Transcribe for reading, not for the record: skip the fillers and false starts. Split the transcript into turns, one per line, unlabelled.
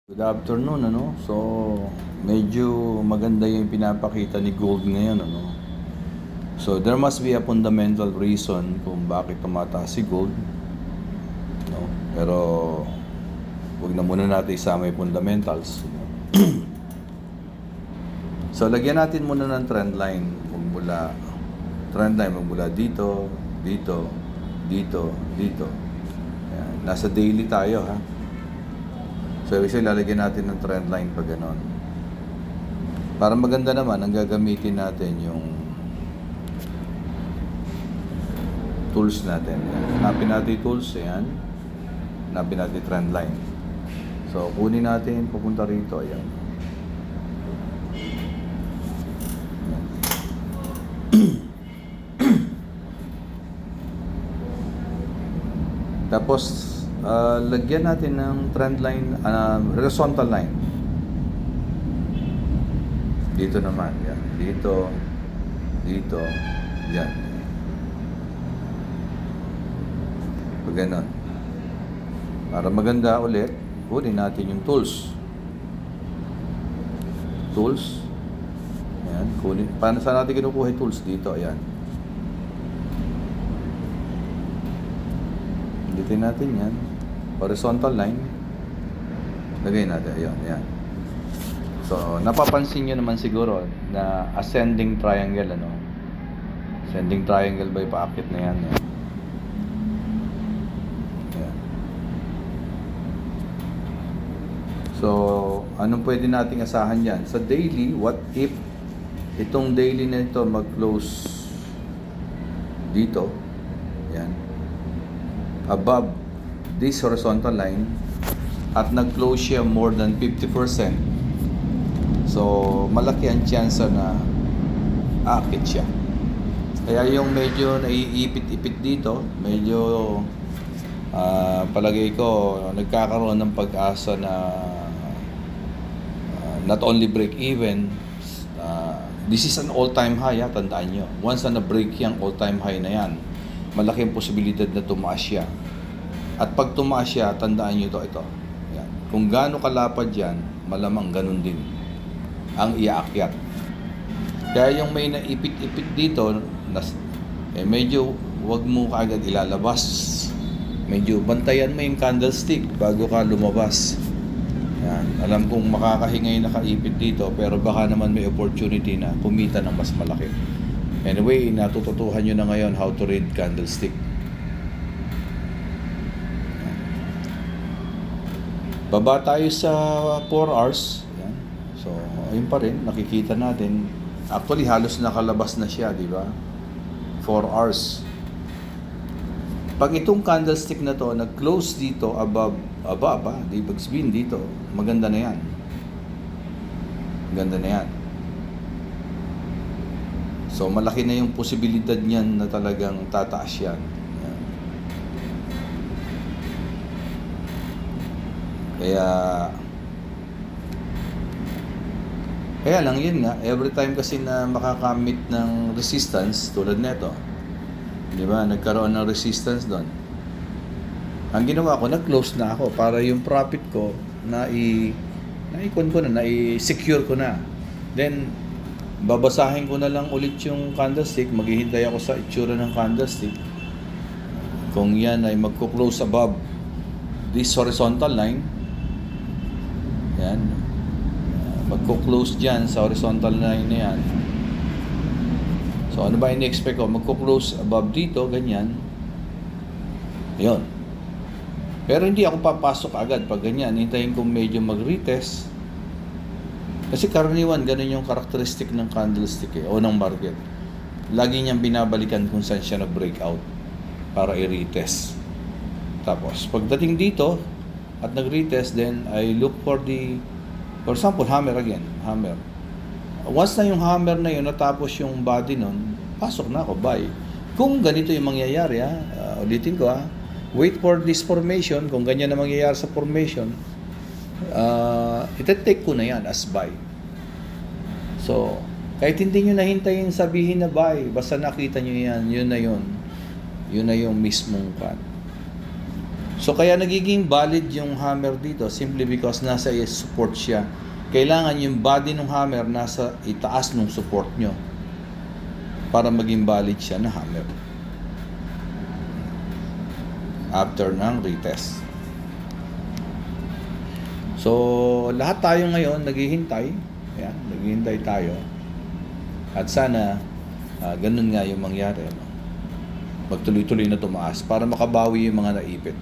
Good afternoon, ano? So, medyo maganda yung pinapakita ni gold ngayon, ano? So, there must be a fundamental reason kung bakit tumataas si gold, no? Pero, wag na muna natin isama yung fundamentals. So, lagyan natin muna ng trend line magmula dito, dito, dito, dito. Ayan. Nasa daily tayo, ha? So, ibig sabihin, lalagyan natin ng trend line pag ganon. Para maganda naman, ang gagamitin natin yung tools natin. Ayan. Hanapin natin yung tools, ayan. Hanapin natin yung trend line. So, kunin natin, pupunta rito, ayan. Tapos, lagyan natin ng trend line, horizontal line. Dito naman, yan. Dito, dito, yan. Pag ganon. Para maganda ulit, kunin natin yung tools. Tools. Ayan, kunin. Paano saan natin kinukuha yung tools? Dito, ayan. Pindutin natin yan. Horizontal line. Lagay natin. Ayan, ayan. So, napapansin nyo naman siguro na ascending triangle, ano? Ascending triangle ba yung paakit na yan? Ayan. Ayan. So, anong pwede nating asahan yan? Sa daily, what if itong daily na ito mag-close dito? Ayan. Above this horizontal line at nag-close siya more than 50%. So, malaki ang chance na aakit siya. Kaya yung medyo naiipit-ipit dito, medyo palagay ko nagkakaroon ng pag-asa na not only break even, this is an all-time high, tandaan nyo. Once na na-break yung all-time high na yan, malaking posibilidad na tumaas siya. At pag tumaas siya, tandaan nyo ito. Yan. Kung gaano kalapad yan, malamang ganun din ang iaakyat. Kaya yung may naipit-ipit dito, medyo wag mo kaagad ilalabas. Medyo bantayan mo yung candlestick bago ka lumabas. Yan. Alam kong makakahingay nakaipit dito, pero baka naman may opportunity na kumita ng mas malaki. Anyway, natututuhan nyo na ngayon how to read candlestick. Baba tayo sa 4 hours. Yan. So, ayun pa rin, nakikita natin. Actually, halos nakalabas na siya, di ba? 4 hours. Pag itong candlestick na to, nag-close dito, above, di ibig sabihin dito, maganda na yan. Maganda na yan. So, malaki na yung posibilidad niyan na talagang tataas yan. Yan. Kaya lang yun nga, every time kasi na makakamit ng resistance, tulad nito, di ba, nagkaroon ng resistance doon. Ang ginawa ko, nag-close na ako para yung profit ko na-secure ko na. Then, babasahin ko na lang ulit yung candlestick, maghihintay ako sa itsura ng candlestick. Kung yan ay magko-close above this horizontal line, yan, magko-close dyan sa horizontal line na yan. So, ano ba ini-expect ko? Magko-close above dito, ganyan. Yun. Pero hindi ako papasok agad pag ganyan. Hintayin ko medyo mag-retest. Kasi karaniwan, ganun yung karakteristik ng candlestick o ng market. Lagi niyang binabalikan kung saan siya nag-breakout para i-retest. Tapos, pagdating dito at nag-retest, then I look for example, hammer again. Hammer. Once na yung hammer na yun, natapos yung body nun, pasok na ako, buy. Kung ganito yung mangyayari, ulitin ko, wait for this formation. Kung ganyan na mangyayari sa formation, iti-take ko na yan as buy. So, kahit hindi nyo nahintayin sabihin na buy, basta nakita nyo yan, yun na yun. Yun na yung mismong So kaya nagiging valid yung hammer dito simply because nasa support siya. Kailangan yung body ng hammer nasa itaas ng support nyo para maging valid siya na hammer after ng retest. So lahat tayo ngayon naghihintay. Ayan, naghihintay tayo. At sana ganun nga yung mangyari. No? Magtuloy-tuloy na tumaas para makabawi yung mga naipit.